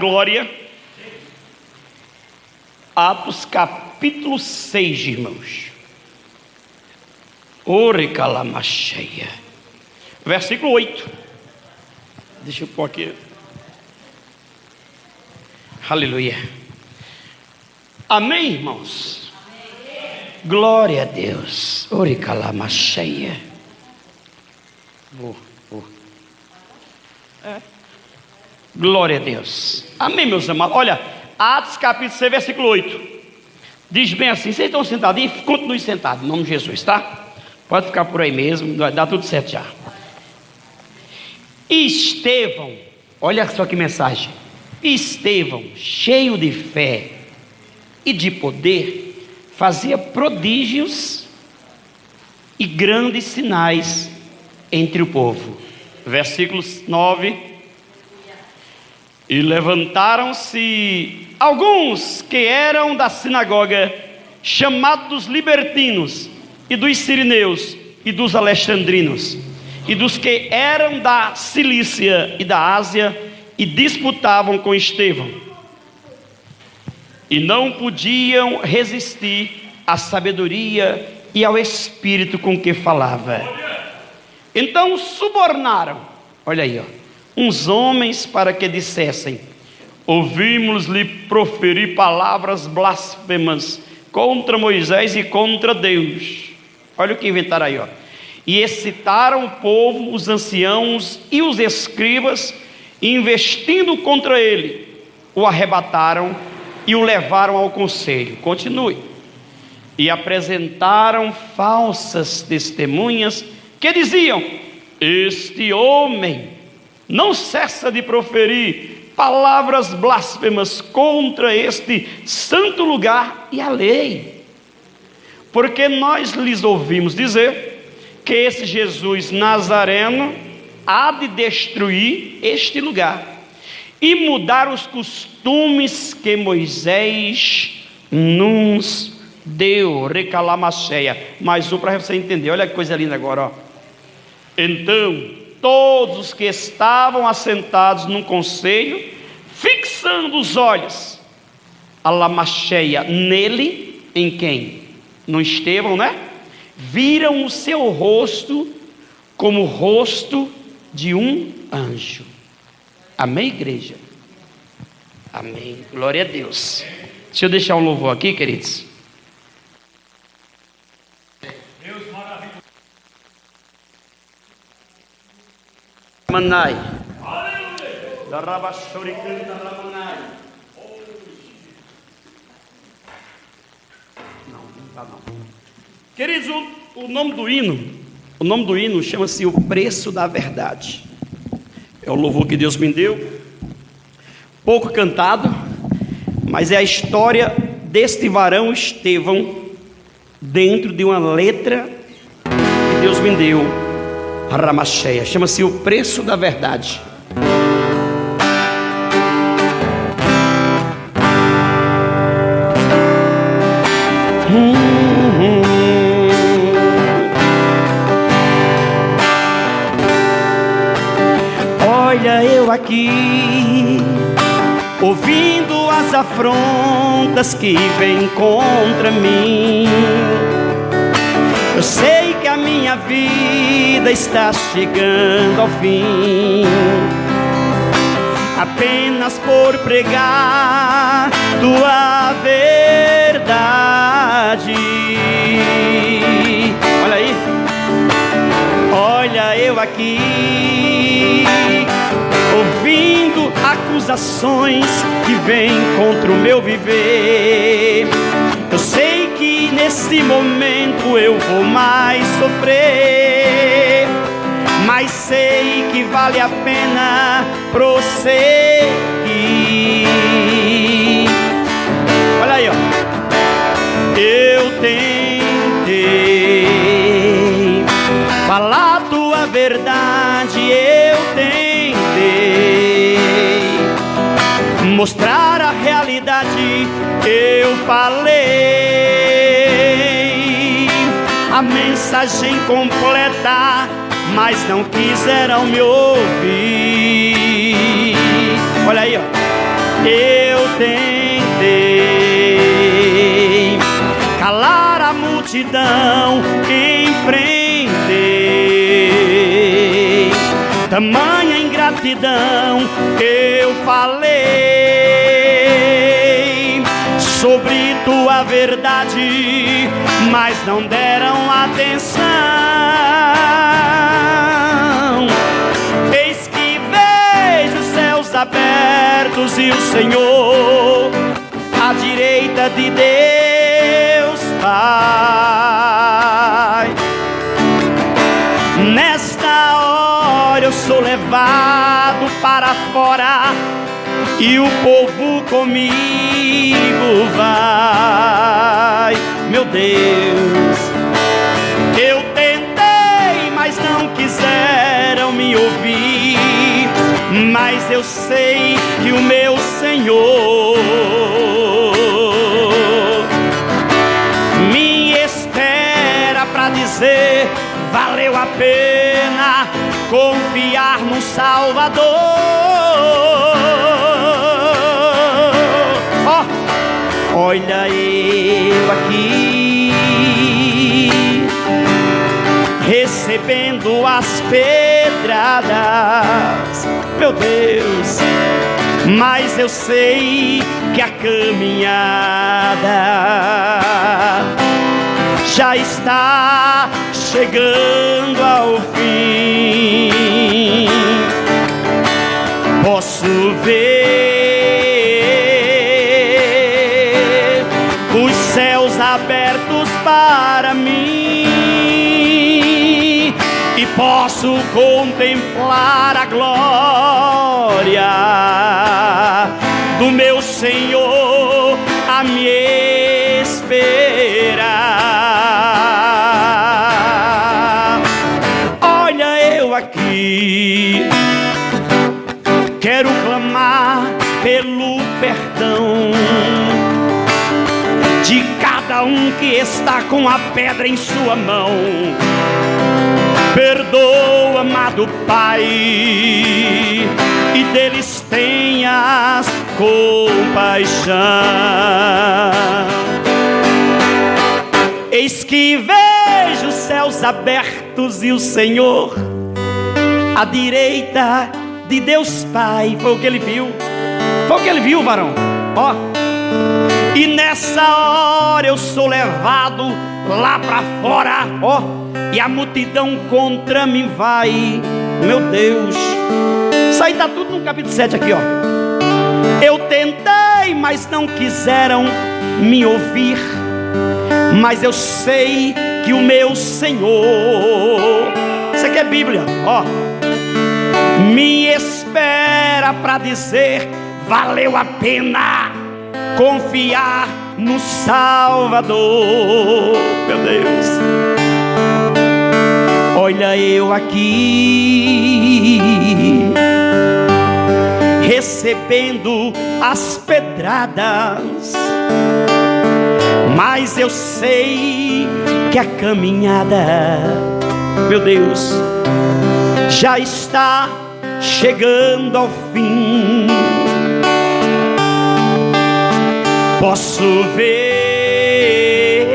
Glória. Atos capítulo 6, irmãos. Orecalamacheia. Versículo 8. Deixa eu pôr aqui. Aleluia. Amém, irmãos? Amém. Glória a Deus. Orecalamacheia. Glória a Deus. Amém, meus amados. Olha, Atos capítulo 6, versículo 8. Diz bem assim: vocês estão sentados aí? Continue sentados, em nome de Jesus, tá? Pode ficar por aí mesmo, vai dar tudo certo já. E Estevão, olha só que mensagem. Estevão, cheio de fé e de poder, fazia prodígios e grandes sinais entre o povo. Versículo 9. E levantaram-se alguns que eram da sinagoga, chamados libertinos, e dos sirineus, e dos alexandrinos, e dos que eram da Cilícia e da Ásia, e disputavam com Estevão. E não podiam resistir à sabedoria e ao espírito com que falava. Então subornaram, olha aí, uns homens para que dissessem: ouvimos-lhe proferir palavras blasfemas contra Moisés e contra Deus. Olha o que inventaram aí, E excitaram o povo, os anciãos e os escribas, e investindo contra ele, o arrebataram e o levaram ao conselho. Continue. E apresentaram falsas testemunhas que diziam: este homem não cessa de proferir palavras blasfemas contra este santo lugar e a lei. Porque nós lhes ouvimos dizer que esse Jesus Nazareno há de destruir este lugar e mudar os costumes que Moisés nos deu. Recalamacheia. Mais um para você entender. Olha que coisa linda agora, Então todos os que estavam assentados num conselho, fixando os olhos, a lamacheia nele, em quem? No Estevão, né? Viram o seu rosto como o rosto de um anjo. Amém, igreja? Amém. Glória a Deus. Deixa eu deixar um louvor aqui, queridos. Manai. Da rabachoricanta da manai. Não tá não. Queridos, o nome do hino chama-se O Preço da Verdade. É o louvor que Deus me deu. Pouco cantado, mas é a história deste varão Estevão dentro de uma letra que Deus me deu. A Ramacheia, chama-se O Preço da Verdade. Olha eu aqui, ouvindo as afrontas que vêm contra mim. Eu sei que a minha vida está chegando ao fim, apenas por pregar tua verdade. Olha aí, olha eu aqui, ouvindo acusações que vêm contra o meu viver. Eu sei que nesse momento eu vou mais sofrer, mas sei que vale a pena prosseguir. Olha aí, Eu tentei falar tua verdade, eu tentei mostrar a realidade, eu falei a mensagem completa, mas não quiseram me ouvir. Olha aí, eu tentei calar a multidão, enfrentei tamanha ingratidão, eu falei sobre tua verdade, mas não deram atenção. Eis que vejo os céus abertos e o Senhor à direita de Deus Pai. Nesta hora eu sou levado para fora e o povo comigo vai. Meu Deus, eu tentei, mas não quiseram me ouvir. Mas eu sei que o meu Senhor me espera para dizer: valeu a pena confiar no Salvador. Oh, olha eu aqui recebendo as pedradas, meu Deus, mas eu sei que a caminhada já está chegando ao fim. Posso ver os céus abertos para mim e posso contemplar a glória do meu Senhor a me esperar. Olha eu aqui, quero clamar pelo perdão de cada um que está com a pedra em sua mão. Perdoa, amado Pai, e deles tenhas compaixão. Eis que vejo os céus abertos e o Senhor à direita de Deus Pai. Foi o que ele viu. Foi o que ele viu, varão. Ó. E nessa hora eu sou levado lá para fora, ó, e a multidão contra mim vai. Meu Deus, isso aí tá tudo no capítulo 7 aqui, ó. Eu tentei, mas não quiseram me ouvir. Mas eu sei que o meu Senhor, isso aqui é Bíblia, ó, me espera para dizer: valeu a pena confiar no Salvador. Meu Deus, olha eu aqui recebendo as pedradas, mas eu sei que a caminhada, meu Deus, já está chegando ao fim. Posso ver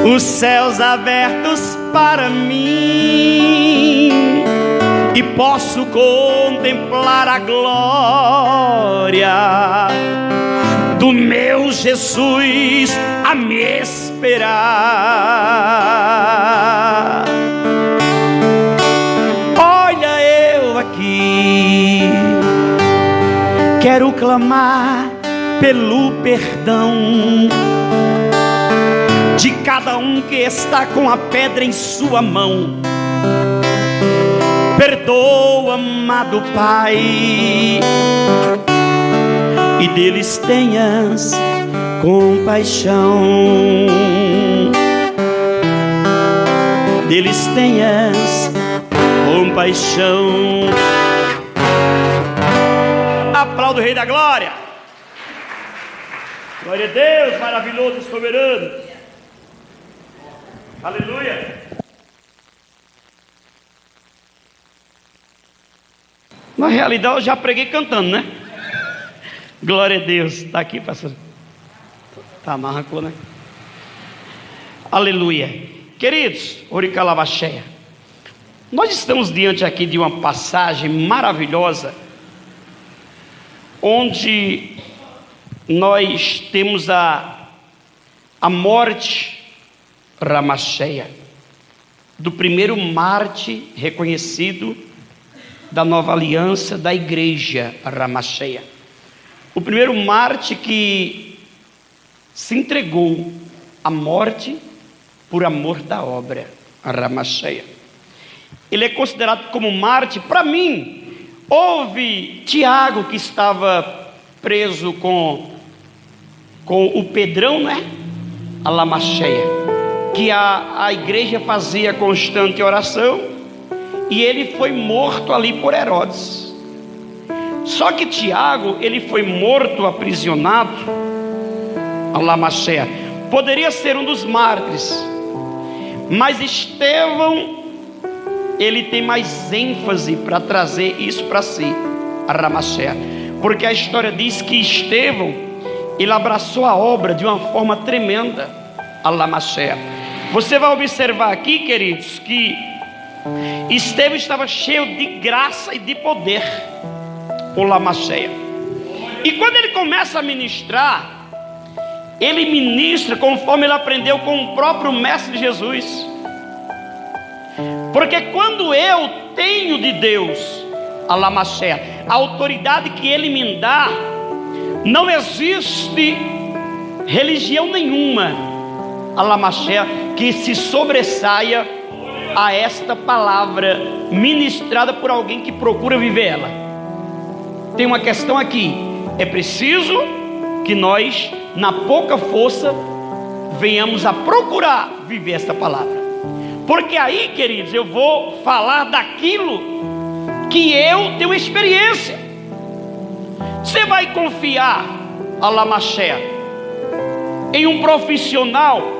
os céus abertos para mim e posso contemplar a glória do meu Jesus a me esperar. Olha eu aqui, quero clamar pelo perdão de cada um que está com a pedra em sua mão. Perdoa, amado Pai, e deles tenhas compaixão. Deles tenhas compaixão. Aplauda o Rei da Glória. Glória a Deus, maravilhoso e soberano. Aleluia. Na realidade eu já preguei cantando, né? Glória a Deus. Está aqui, pastor? Está marcou, né? Aleluia. Queridos, Oricalavacheia, nós estamos diante aqui de uma passagem maravilhosa, onde nós temos a morte Ramacheia, do primeiro mártir reconhecido da nova aliança da igreja Ramacheia. O primeiro mártir que se entregou à morte por amor da obra, Ramacheia. Ele é considerado como mártir. Para mim, houve Tiago, que estava preso com o Pedrão, né? A Lamacheia, que a igreja fazia constante oração, e ele foi morto ali por Herodes. Só que Tiago, ele foi morto, aprisionado, a Lamacheia. Poderia ser um dos mártires, mas Estevão, ele tem mais ênfase para trazer isso para si, a Ramacheia, porque a história diz que Estevão, ele abraçou a obra de uma forma tremenda, a Lamacheia. Você vai observar aqui, queridos, que Estevão estava cheio de graça e de poder, o Lamacheia. E quando ele começa a ministrar, ele ministra conforme ele aprendeu com o próprio Mestre Jesus. Porque quando eu tenho de Deus, a Lamacheia, a autoridade que ele me dá, não existe religião nenhuma, a Lamacheia, que se sobressaia a esta palavra ministrada por alguém que procura viver ela. Tem uma questão aqui: é preciso que nós, na pouca força, venhamos a procurar viver esta palavra. Porque aí, queridos, eu vou falar daquilo que eu tenho experiência. Você vai confiar, a Lamacheia, em um profissional,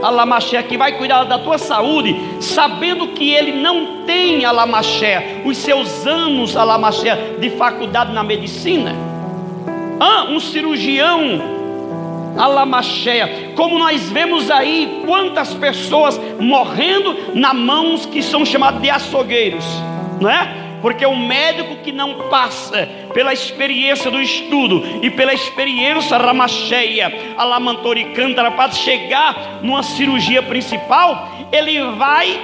a Lamacheia, que vai cuidar da tua saúde, sabendo que ele não tem, a Lamacheia, os seus anos, a Lamacheia, de faculdade na medicina? Um cirurgião, a Lamacheia, como nós vemos aí quantas pessoas morrendo nas mãos que são chamadas de açougueiros, não é? Porque o médico que não passa pela experiência do estudo e pela experiência Ramacheia, a Lamantoricântara, para chegar numa cirurgia principal, ele vai,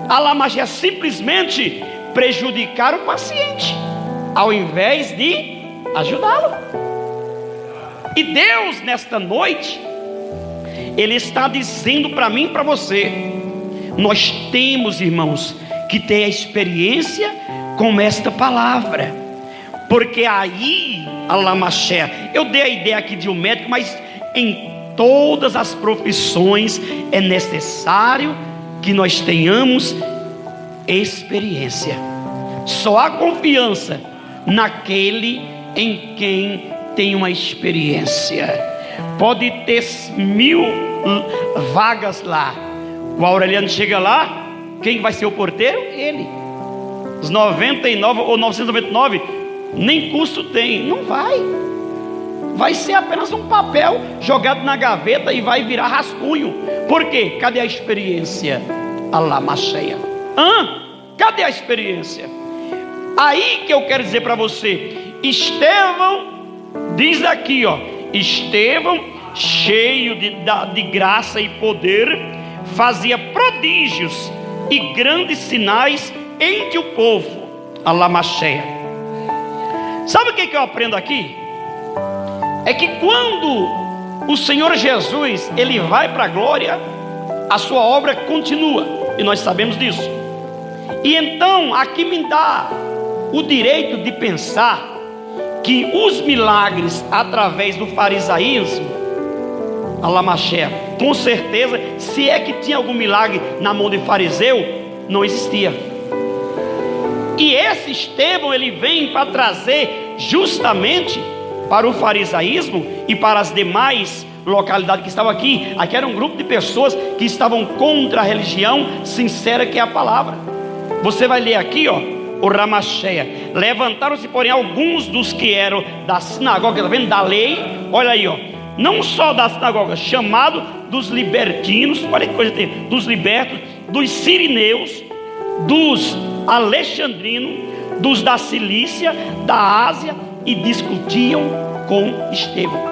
a Lamacheia, simplesmente prejudicar o paciente, ao invés de ajudá-lo. E Deus, nesta noite, Ele está dizendo para mim e para você: nós temos, irmãos, que ter a experiência com esta palavra. Porque aí, a Lamacheia, eu dei a ideia aqui de um médico, mas em todas as profissões é necessário que nós tenhamos experiência. Só há confiança naquele em quem tem uma experiência. Pode ter 1000 vagas lá, o Aureliano chega lá, quem vai ser o porteiro? Ele. Os 99 ou 999 nem custo tem, não vai ser apenas um papel jogado na gaveta e vai virar rascunho. Por quê? Cadê a experiência? A Lamacheia. Cadê a experiência? Aí que eu quero dizer para você: Estevão, diz aqui, Estevão, cheio de graça e poder, fazia prodígios e grandes sinais entre o povo, a Lamacheia. Sabe o que eu aprendo aqui? É que quando o Senhor Jesus, Ele vai para a glória, a sua obra continua, e nós sabemos disso. E então aqui me dá o direito de pensar que os milagres através do farisaísmo, a Lamacheia, com certeza, se é que tinha algum milagre na mão de fariseu, não existia. E esse Estevão, ele vem para trazer justamente para o farisaísmo e para as demais localidades que estavam aqui. Aqui era um grupo de pessoas que estavam contra a religião sincera, que é a palavra. Você vai ler aqui, o Ramacheia. Levantaram-se, porém, alguns dos que eram da sinagoga, está vendo, da lei, olha aí, ó, não só da sinagoga, chamado dos libertinos, olha que coisa tem, dos libertos, dos sirineus, dos alexandrinos, dos da Cilícia, da Ásia, e discutiam com Estevão.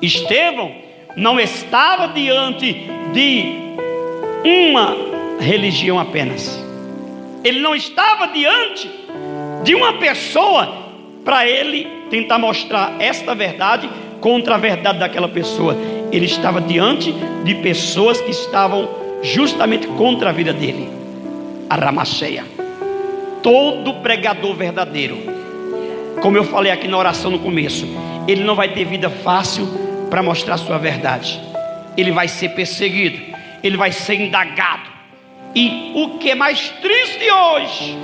Estevão não estava diante de uma religião apenas, ele não estava diante de uma pessoa para ele tentar mostrar esta verdade contra a verdade daquela pessoa. Ele estava diante de pessoas que estavam justamente contra a vida dele. A Ramacheia. Todo pregador verdadeiro, como eu falei aqui na oração no começo, ele não vai ter vida fácil para mostrar a sua verdade. Ele vai ser perseguido, ele vai ser indagado. E o que é mais triste hoje,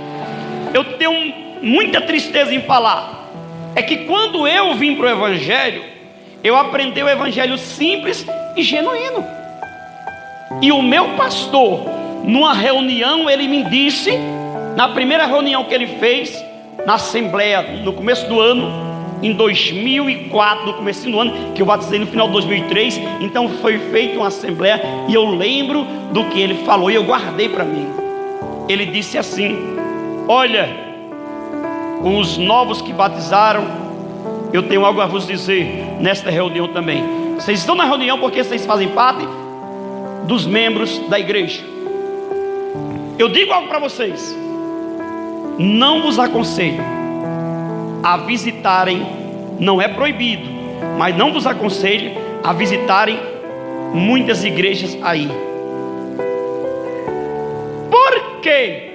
eu tenho muita tristeza em falar, é que quando eu vim para o Evangelho, eu aprendi o Evangelho simples e genuíno. E o meu pastor, numa reunião, ele me disse, na primeira reunião que ele fez na Assembleia, no começo do ano, em 2004, no começo do ano, que eu batizei no final de 2003, então foi feita uma Assembleia, e eu lembro do que ele falou, e eu guardei para mim. Ele disse assim: olha, os novos que batizaram, eu tenho algo a vos dizer nesta reunião também. Vocês estão na reunião porque vocês fazem parte dos membros da igreja. Eu digo algo para vocês: não vos aconselho a visitarem, não é proibido, mas não vos aconselho a visitarem muitas igrejas aí. Por quê?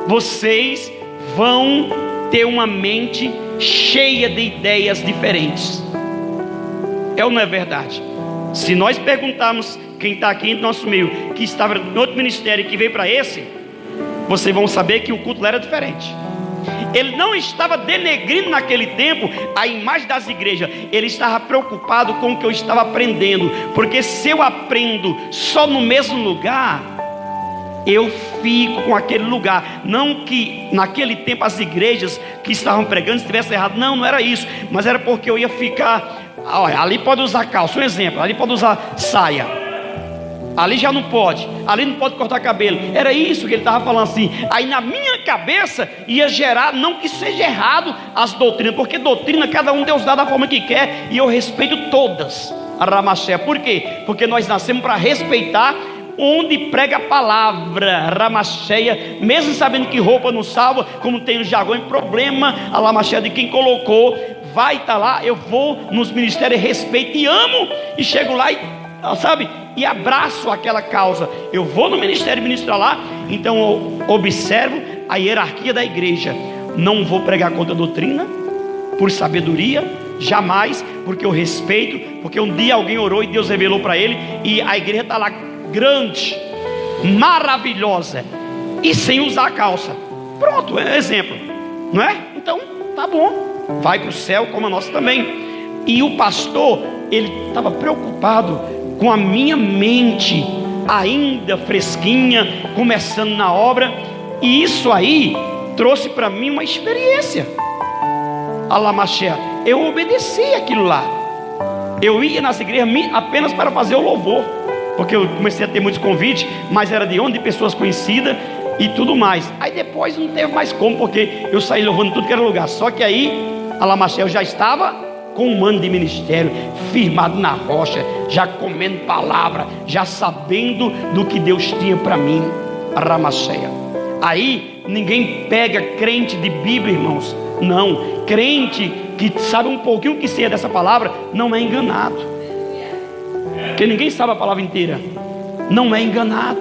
Vocês vão ter uma mente cheia de ideias diferentes. É ou não é verdade? Se nós perguntarmos quem está aqui em nosso meio, que estava em outro ministério e que veio para esse, vocês vão saber que o culto lá era diferente. Ele não estava denegrindo naquele tempo a imagem das igrejas, ele estava preocupado com o que eu estava aprendendo, porque se eu aprendo só no mesmo lugar, eu fico com aquele lugar. Não que naquele tempo as igrejas que estavam pregando estivessem erradas, não era isso, mas era porque eu ia ficar, olha, ali pode usar calça, um exemplo, ali pode usar saia, ali já não pode, ali não pode cortar cabelo. Era isso que ele estava falando assim. Aí na minha cabeça ia gerar, não que seja errado as doutrinas, porque doutrina cada um Deus dá da forma que quer, e eu respeito todas. A Ramacheia, por quê? Porque nós nascemos para respeitar onde prega a palavra. Ramacheia, mesmo sabendo que roupa não salva, como tem o jargão, problema, a Ramacheia de quem colocou, vai estar lá. Eu vou nos ministérios, respeito e amo, e chego lá e, sabe, e abraço aquela causa. Eu vou no ministério ministrar lá, então eu observo a hierarquia da igreja. Não vou pregar contra a doutrina por sabedoria, jamais, porque eu respeito, porque um dia alguém orou e Deus revelou para ele, e a igreja está lá grande, maravilhosa, e sem usar a calça. Pronto, é exemplo, não é? Então tá bom, vai para o céu como a nossa também. E o pastor, ele estava preocupado com a minha mente ainda fresquinha, começando na obra, e isso aí trouxe para mim uma experiência. A Ramacheia, eu obedeci aquilo lá. Eu ia nas igrejas apenas para fazer o louvor, porque eu comecei a ter muitos convites, mas era de onde? De pessoas conhecidas e tudo mais. Aí depois não teve mais como, porque eu saí louvando tudo que era lugar. Só que aí a Ramacheia já estava com um ano de ministério, firmado na rocha, já comendo palavra, já sabendo do que Deus tinha para mim. A Ramacheia. Aí ninguém pega crente de Bíblia, irmãos. Não, crente que sabe um pouquinho o que seja dessa palavra, não é enganado, porque ninguém sabe a palavra inteira, não é enganado.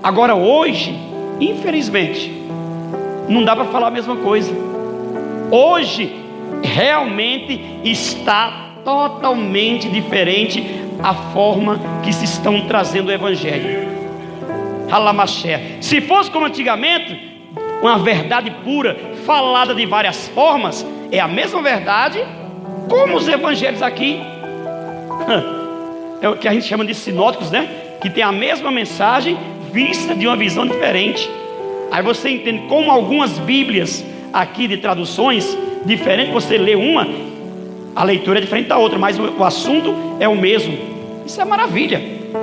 Agora hoje, infelizmente, não dá para falar a mesma coisa. Hoje realmente está totalmente diferente a forma que se estão trazendo o evangelho. Ramacheia. Se fosse como antigamente, uma verdade pura, falada de várias formas, é a mesma verdade como os evangelhos aqui, é o que a gente chama de sinóticos, né? Que tem a mesma mensagem vista de uma visão diferente. Aí você entende como algumas Bíblias aqui de traduções diferentes, você lê uma, a leitura é diferente da outra, mas o assunto é o mesmo. Isso é maravilha.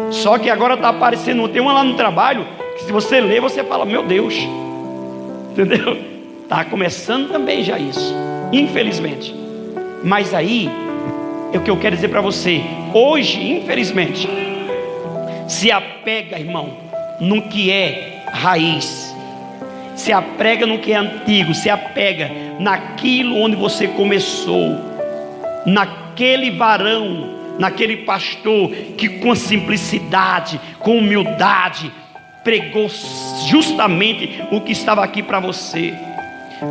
Só que agora está aparecendo, tem uma lá no trabalho, que se você ler, você fala, meu Deus. Entendeu? Está começando também já isso, infelizmente. Mas aí, é o que eu quero dizer para você. Hoje, infelizmente, se apega, irmão, no que é raiz. Se apega no que é antigo. Se apega naquilo onde você começou. Naquele varão, naquele pastor que com simplicidade, com humildade, pregou justamente o que estava aqui para você.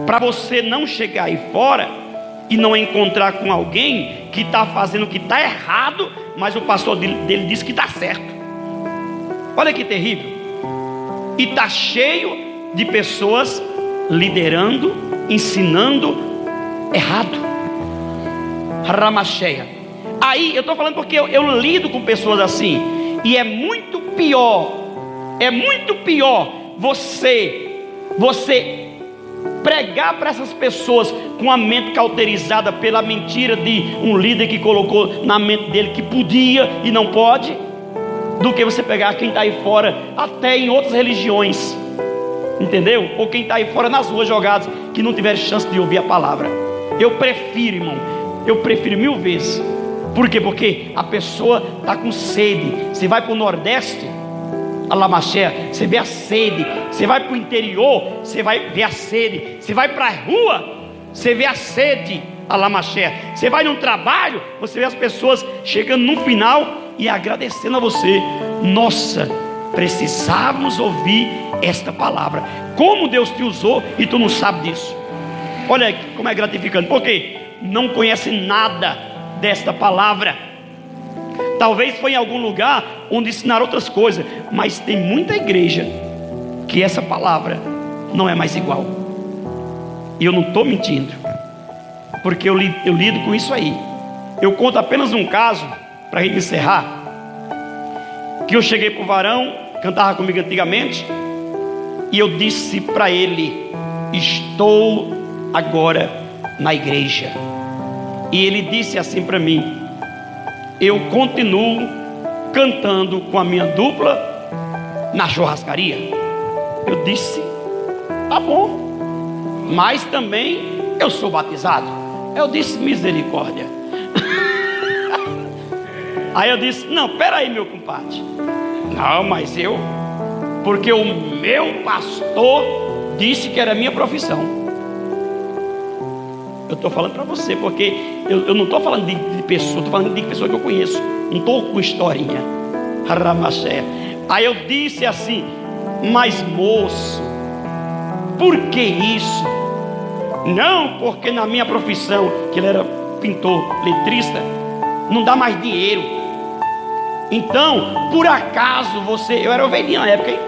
Para você não chegar aí fora e não encontrar com alguém que está fazendo o que está errado, mas o pastor dele diz que está certo. Olha que terrível. E está cheio de pessoas liderando, ensinando errado. Ramacheia. Aí eu estou falando porque eu lido com pessoas assim. E é muito pior você pregar para essas pessoas com a mente cauterizada pela mentira de um líder que colocou na mente dele que podia e não pode, do que você pegar quem está aí fora, até em outras religiões, entendeu? Ou quem está aí fora nas ruas jogados, que não tiver chance de ouvir a palavra. Eu prefiro, irmão, eu prefiro 1000 vezes. Por quê? Porque a pessoa está com sede. Você vai para o Nordeste, a Lamaché, você vê a sede. Você vai para o interior, você vai ver a sede. Você vai para a rua, você vê a sede, a Lamaché. Você vai num trabalho, você vê as pessoas chegando no final e agradecendo a você. Nossa, precisávamos ouvir esta palavra. Como Deus te usou e tu não sabe disso. Olha aí como é gratificante. Porque não conhece nada desta palavra. Talvez foi em algum lugar onde ensinaram outras coisas, mas tem muita igreja que essa palavra não é mais igual. E eu não estou mentindo, porque eu lido com isso aí. Eu conto apenas um caso para a gente encerrar. Que eu cheguei para o varão, cantava comigo antigamente, e eu disse para ele: estou agora na igreja. E ele disse assim para mim: eu continuo cantando com a minha dupla na churrascaria. Eu disse: tá bom, mas também eu sou batizado. Eu disse: misericórdia. Aí eu disse: não, peraí, meu compadre. Não, mas porque o meu pastor disse que era minha profissão. Eu estou falando para você, porque eu não estou falando de pessoa, estou falando de pessoa que eu conheço. Não estou com historinha. Aí eu disse assim: mas moço, por que isso? Não, porque na minha profissão, que ele era pintor, letrista, não dá mais dinheiro. Então, por acaso você, eu era ovelhinha na época, hein?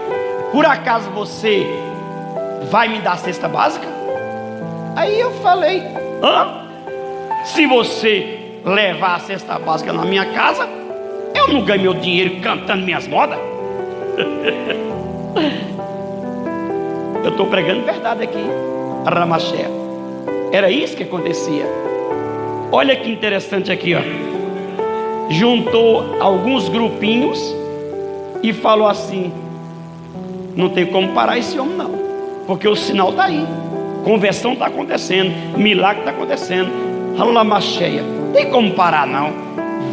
Por acaso você vai me dar cesta básica? Aí eu falei: se você levar a cesta básica na minha casa, eu não ganho meu dinheiro cantando minhas modas. Eu estou pregando verdade aqui, Ramaché. Era isso que acontecia. Olha que interessante aqui, ó. Juntou alguns grupinhos e falou assim: não tem como parar esse homem não, porque o sinal está aí, conversão está acontecendo, milagre está acontecendo. Ramacheia, não tem como parar não.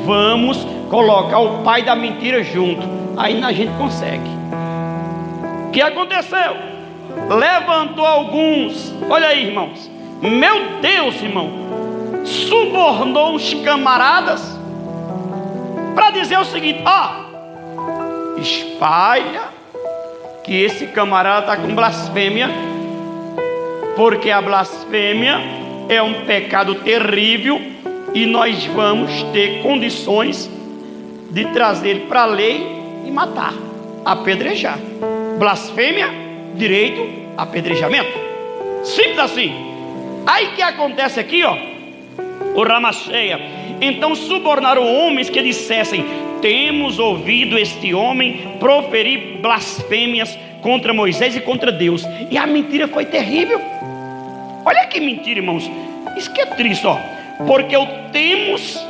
Vamos colocar o pai da mentira junto, aí a gente consegue. O que aconteceu? Levantou alguns, olha aí, irmãos, meu Deus, irmão, subornou os camaradas para dizer o seguinte: espalha que esse camarada está com blasfêmia, porque a blasfêmia é um pecado terrível e nós vamos ter condições de trazer ele para a lei e matar, apedrejar. Blasfêmia, direito, apedrejamento. Simples assim. Aí que acontece aqui, ó, o Ramacheia. Então subornaram homens que dissessem: temos ouvido este homem proferir blasfêmias contra Moisés e contra Deus. E a mentira foi terrível. Olha que mentira, irmãos. Isso que é triste, ó. Porque temos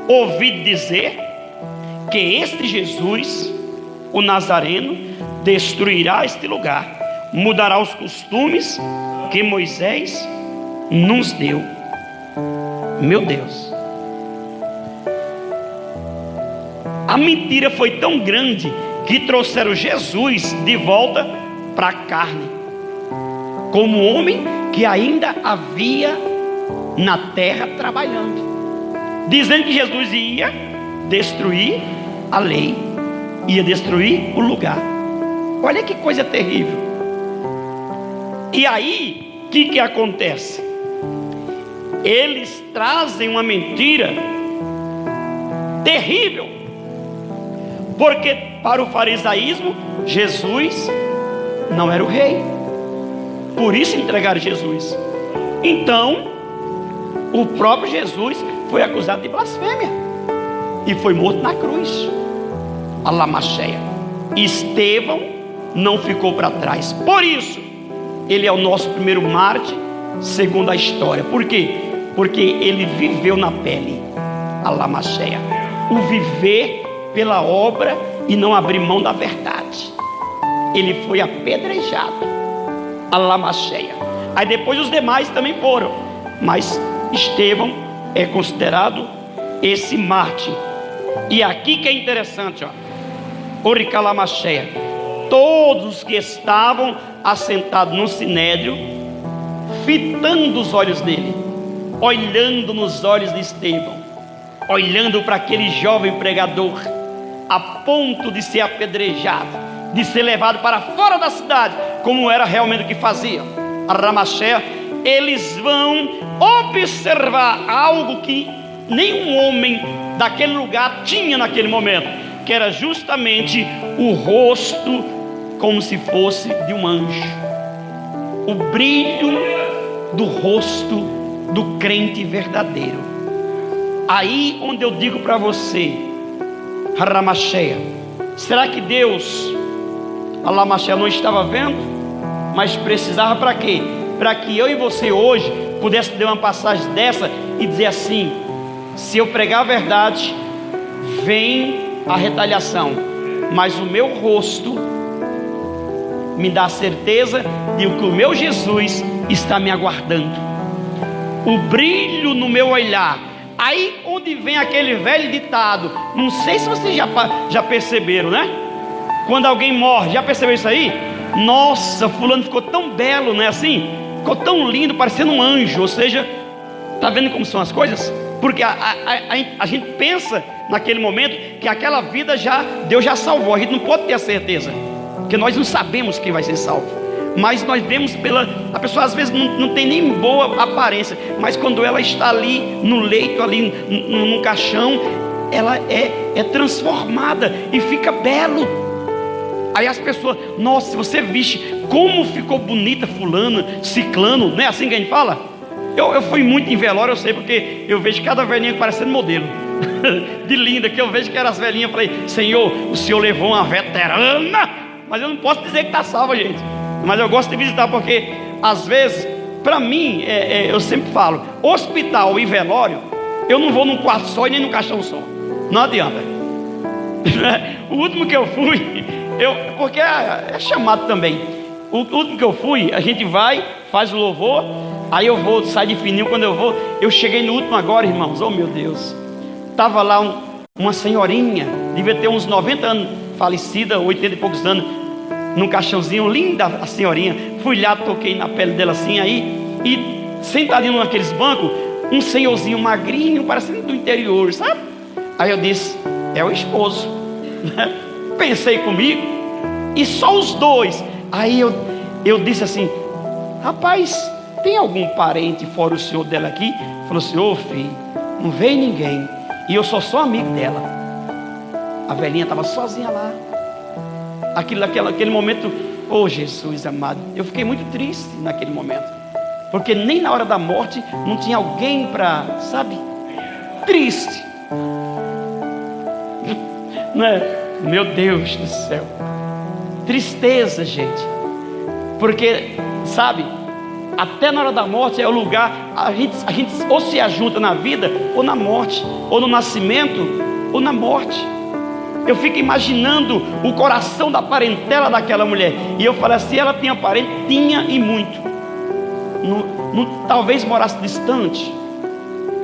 ouvido dizer que este Jesus, o Nazareno, destruirá este lugar, mudará os costumes que Moisés nos deu. Meu Deus. A mentira foi tão grande que trouxeram Jesus de volta para a carne, como homem que ainda havia na terra trabalhando, dizendo que Jesus ia destruir a lei, ia destruir o lugar. Olha que coisa terrível. E aí, o que acontece? Eles trazem uma mentira terrível, porque para o farisaísmo, Jesus não era o rei. Por isso entregaram Jesus. Então, o próprio Jesus foi acusado de blasfêmia e foi morto na cruz. A lamacheia. Estevão não ficou para trás. Por isso, ele é o nosso primeiro mártir, segundo a história. Por quê? Porque ele viveu na pele. A lamacheia. O viver pela obra e não abrir mão da verdade. Ele foi apedrejado. A lamacheia. Aí depois os demais também foram, mas Estevão é considerado esse mártir. E aqui que é interessante, ó. Oricalamacheia. Todos que estavam assentados no sinédrio, fitando os olhos dele, olhando nos olhos de Estevão, olhando para aquele jovem pregador, a ponto de ser apedrejado, de ser levado para fora da cidade, como era realmente o que fazia. A Ramacheia, eles vão observar algo que nenhum homem daquele lugar tinha naquele momento, que era justamente o rosto como se fosse de um anjo, o brilho do rosto do crente verdadeiro. Aí onde eu digo para você, Ramacheia, será que Deus, a Lamacheia, não estava vendo? Mas precisava para quê? Para que eu e você hoje pudesse ler uma passagem dessa e dizer assim: se eu pregar a verdade, vem a retaliação, mas o meu rosto me dá a certeza de que o meu Jesus está me aguardando, o brilho no meu olhar. Aí onde vem aquele velho ditado, não sei se vocês já perceberam, né? Quando alguém morre, já percebeu isso aí? Nossa, fulano ficou tão belo, não é assim? Ficou tão lindo, parecendo um anjo. Ou seja, está vendo como são as coisas? Porque a gente pensa naquele momento que aquela vida Deus já salvou. A gente não pode ter a certeza, porque nós não sabemos quem vai ser salvo. Mas nós vemos a pessoa às vezes não tem nem boa aparência, mas quando ela está ali no leito, ali no caixão, ela é transformada e fica belo. Aí as pessoas, nossa, se você viste como ficou bonita fulano, ciclano, não é assim que a gente fala? Eu fui muito em velório, eu sei, porque eu vejo cada velhinha parecendo modelo de linda, que eu vejo que eram as velhinhas. Eu falei: Senhor, o Senhor levou uma veterana, mas eu não posso dizer que está salva, gente. Mas eu gosto de visitar, porque às vezes, para mim, eu sempre falo, hospital e velório, eu não vou num quarto só e nem num caixão só, não adianta. O último que eu fui, porque é chamado também, o último que eu fui, a gente vai, faz o louvor, aí eu vou, sai de fininho. Quando eu cheguei no último agora, irmãos, oh meu Deus, estava lá uma senhorinha, devia ter uns 90 anos, falecida, 80 e poucos anos, num caixãozinho, linda a senhorinha. Fui lá, toquei na pele dela assim, aí, e sentadinho naqueles bancos, um senhorzinho magrinho, parecendo do interior, sabe? Aí eu disse: é o esposo. Pensei comigo, e só os dois. Aí eu disse assim: rapaz, tem algum parente fora o senhor dela aqui? Falou assim: ô filho, não veio ninguém, e eu só sou amigo dela. A velhinha estava sozinha lá. Aquele momento, oh Jesus amado, eu fiquei muito triste naquele momento, porque nem na hora da morte não tinha alguém para, sabe, triste, não é? Meu Deus do céu. tristeza, gente, porque, sabe, até na hora da morte é o lugar, a gente ou se ajunta na vida, ou na morte, ou no nascimento, ou na morte. Eu fico imaginando o coração da parentela daquela mulher, e eu falo assim, ela tinha parente? Tinha, e muito. Talvez morasse distante,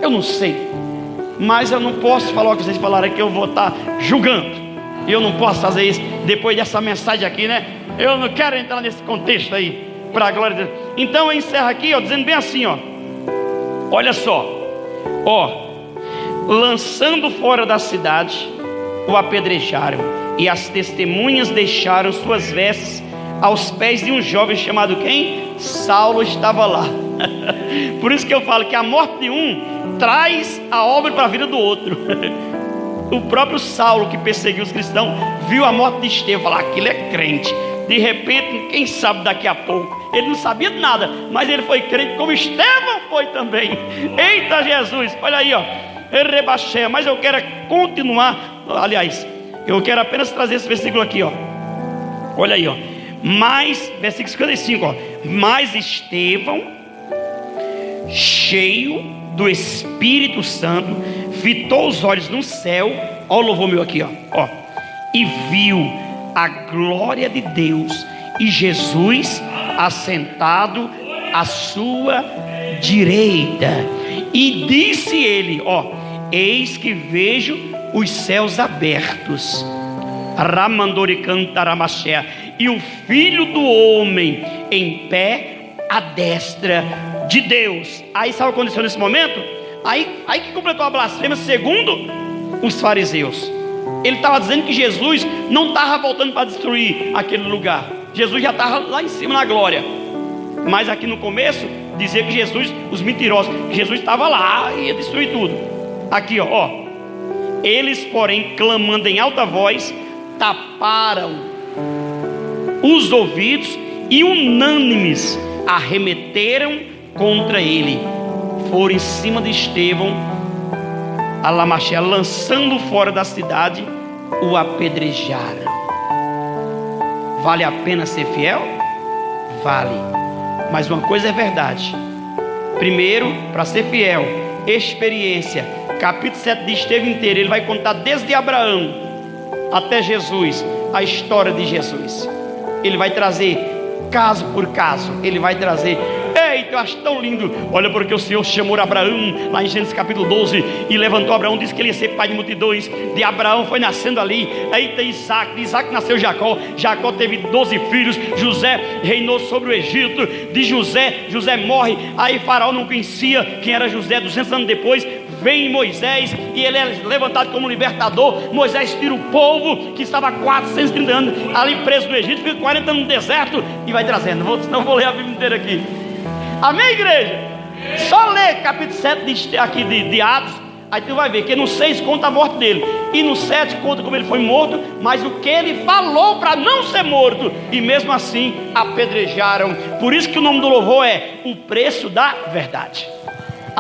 eu não sei, mas eu não posso falar o que vocês falaram aqui, eu vou estar julgando, e eu não posso fazer isso depois dessa mensagem aqui, né? Eu não quero entrar nesse contexto aí, para a glória de Deus. Então eu encerro aqui, ó, dizendo bem assim, ó, olha só, ó, lançando fora da cidade, o apedrejaram, e as testemunhas deixaram suas vestes aos pés de um jovem chamado quem? Saulo estava lá. Por isso que eu falo que a morte de um traz a obra para a vida do outro. O próprio Saulo, que perseguiu os cristãos, viu a morte de Estevão, falou, aquilo é crente. De repente, quem sabe daqui a pouco, ele não sabia de nada, mas ele foi crente como Estevão foi também. Eita Jesus, olha aí, ó, rebaixé. Mas eu quero continuar, aliás, eu quero apenas trazer esse versículo aqui, ó. Olha aí, ó. Mas, versículo 55, ó. Mas Estevão, cheio do Espírito Santo, fitou os olhos no céu, ó, o louvor meu aqui, ó, e viu a glória de Deus e Jesus assentado à sua direita. E disse ele, ó, eis que vejo os céus abertos, Ramandori cantaramaché, e o Filho do Homem em pé à destra de Deus. Aí sabe o que aconteceu nesse momento? Aí que completou a blasfêmia segundo os fariseus. Ele estava dizendo que Jesus não estava voltando para destruir aquele lugar. Jesus já estava lá em cima na glória. Mas aqui no começo dizia que Jesus, os mentirosos, que Jesus estava lá e ia destruir tudo. Aqui, ó, eles, porém, clamando em alta voz, taparam os ouvidos e unânimes arremeteram contra ele. Foram em cima de Estevão, Alamaché, lançando fora da cidade, o apedrejaram. Vale a pena ser fiel? Vale. Mas uma coisa é verdade. Primeiro, para ser fiel, experiência. Capítulo 7 de Estevão inteiro, ele vai contar desde Abraão até Jesus, a história de Jesus. Ele vai trazer caso por caso. Ele vai trazer, eita, eu acho tão lindo. Olha, porque o Senhor chamou Abraão lá em Gênesis capítulo 12 e levantou Abraão, disse que ele ia ser pai de multidões. De Abraão foi nascendo ali, eita, Isaac. De Isaac nasceu Jacó. Jacó teve 12 filhos. José reinou sobre o Egito. De José morre. Aí Faraó não conhecia quem era José. 200 anos depois vem Moisés e ele é levantado como libertador. Moisés tira o povo que estava há 430 anos ali preso no Egito, fica 40 anos no deserto e vai trazendo. Não vou ler a Bíblia inteira aqui. Amém, igreja? Só ler capítulo 7 aqui de Atos, aí tu vai ver que no 6 conta a morte dele, e no 7 conta como ele foi morto, mas o que ele falou para não ser morto, e mesmo assim apedrejaram. Por isso que o nome do louvor é o preço da verdade.